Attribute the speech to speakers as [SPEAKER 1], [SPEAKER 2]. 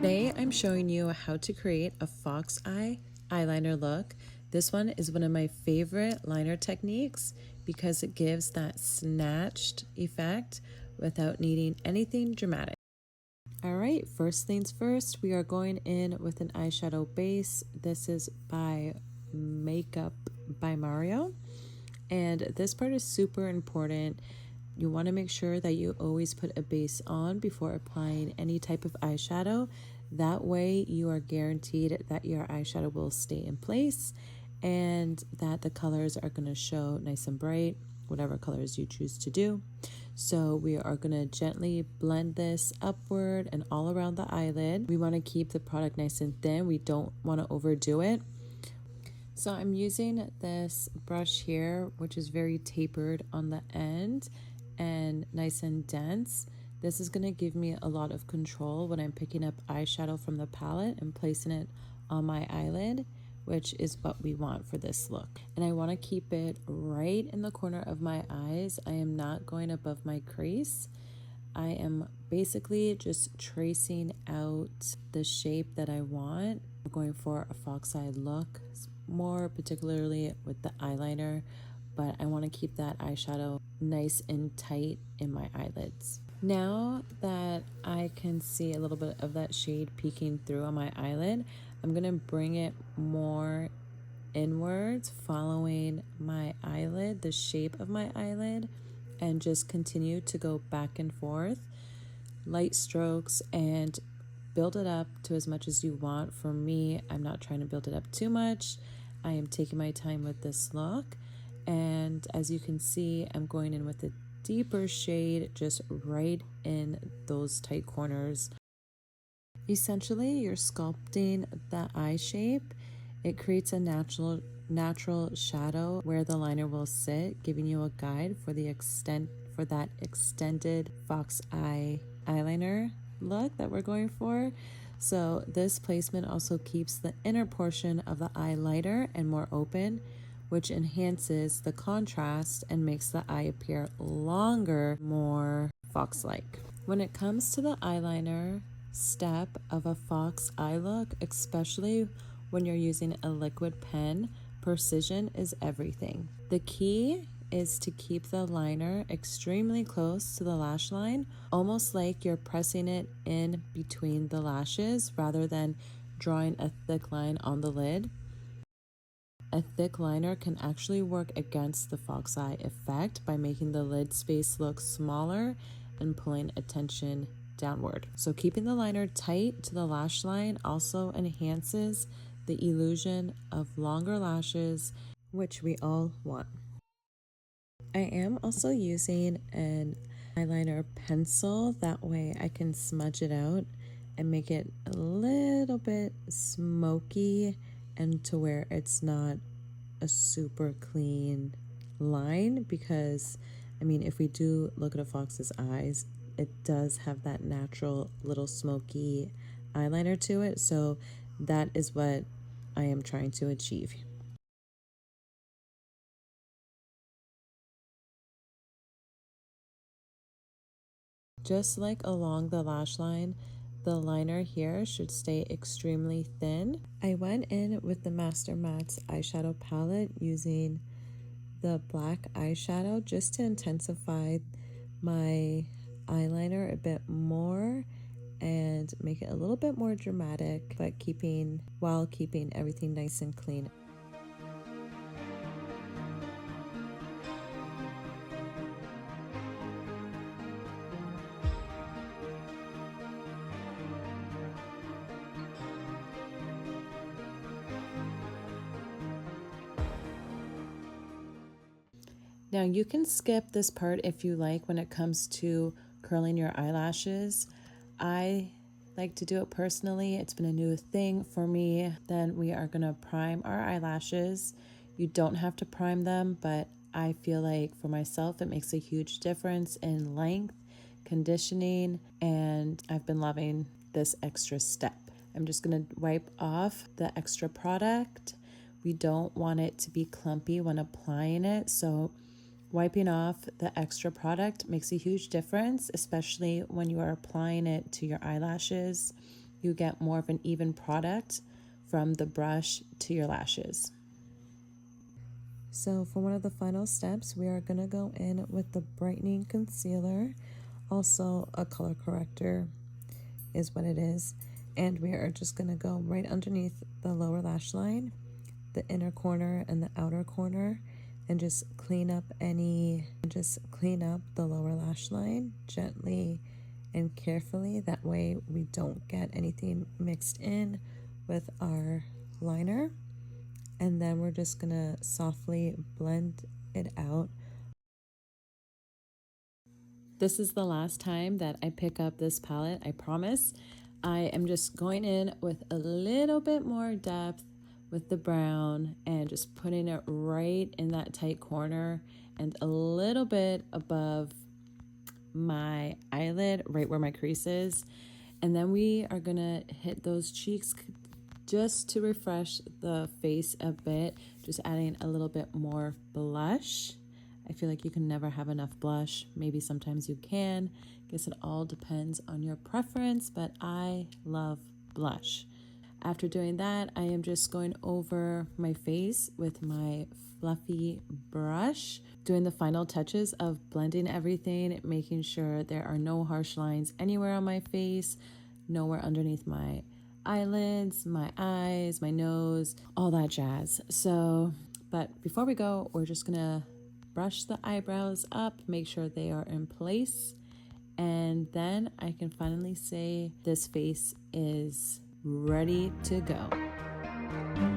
[SPEAKER 1] Today I'm showing you how to create a fox eye eyeliner look. This one is one of my favorite liner techniques because it gives that snatched effect without needing anything dramatic. Alright, first things first, we are going in with an eyeshadow base. This is by Makeup by Mario. And this part is super important. You want to make sure that you always put a base on before applying any type of eyeshadow. That way you are guaranteed that your eyeshadow will stay in place and that the colors are going to show nice and bright, whatever colors you choose to do. So we are going to gently blend this upward and all around the eyelid. We want to keep the product nice and thin. We don't want to overdo it. So I'm using this brush here, which is very tapered on the end and nice and dense. This is going to give me a lot of control when I'm picking up eyeshadow from the palette and placing it on my eyelid, which is what we want for this look. And I want to keep it right in the corner of my eyes. I am not going above my crease. I am basically just tracing out the shape that I want. I'm going for a fox eye look, more particularly with the eyeliner, but I want to keep that eyeshadow nice and tight in my eyelids. Now that I can see a little bit of that shade peeking through on my eyelid, I'm going to bring it more inwards, following my eyelid, the shape of my eyelid, and just continue to go back and forth, light strokes, and build it up to as much as you want. For me, I'm not trying to build it up too much. I am taking my time with this look, and as you can see, I'm going in with a deeper shade just right in those tight corners. Essentially, you're sculpting the eye shape. It creates a natural shadow where the liner will sit, giving you a guide for that extended fox eye eyeliner look that we're going for. So this placement also keeps the inner portion of the eye lighter and more open, which enhances the contrast and makes the eye appear longer, more fox-like. When it comes to the eyeliner step of a fox eye look, especially when you're using a liquid pen, precision is everything. The key is to keep the liner extremely close to the lash line, almost like you're pressing it in between the lashes rather than drawing a thick line on the lid. A thick liner can actually work against the fox eye effect by making the lid space look smaller and pulling attention downward. So keeping the liner tight to the lash line also enhances the illusion of longer lashes, which we all want. I am also using an eyeliner pencil. That way I can smudge it out and make it a little bit smoky and to where it's not a super clean line, because I mean, if we do look at a fox's eyes, it does have that natural little smoky eyeliner to it. So that is what I am trying to achieve. Just like along the lash line, the liner here should stay extremely thin. I went in with the Master Mattes eyeshadow palette using the black eyeshadow just to intensify my eyeliner a bit more and make it a little bit more dramatic, but while keeping everything nice and clean. Now you can skip this part if you like when it comes to curling your eyelashes. I like to do it personally. It's been a new thing for me. Then we are going to prime our eyelashes. You don't have to prime them, but I feel like for myself it makes a huge difference in length, conditioning, and I've been loving this extra step. I'm just going to wipe off the extra product. We don't want it to be clumpy when applying it, so wiping off the extra product makes a huge difference, especially when you are applying it to your eyelashes. you get more of an even product from the brush to your lashes. So for one of the final steps, we are going to go in with the brightening concealer. Also a color corrector is what it is. And we are just going to go right underneath the lower lash line, the inner corner and the outer corner, and just clean up the lower lash line gently and carefully. That way we don't get anything mixed in with our liner. And then we're just gonna softly blend it out. This is the last time that I pick up this palette, I promise. I am just going in with a little bit more depth with the brown and just putting it right in that tight corner and a little bit above my eyelid, right where my crease is. And then we are gonna hit those cheeks just to refresh the face a bit, just adding a little bit more blush. I feel like you can never have enough blush. Maybe sometimes you can. Guess it all depends on your preference, but I love blush. After doing that, I am just going over my face with my fluffy brush, doing the final touches of blending everything, making sure there are no harsh lines anywhere on my face, nowhere underneath my eyelids, my eyes, my nose, all that jazz. So, but before we go, we're just gonna brush the eyebrows up, make sure they are in place, and then I can finally say this face is ready to go.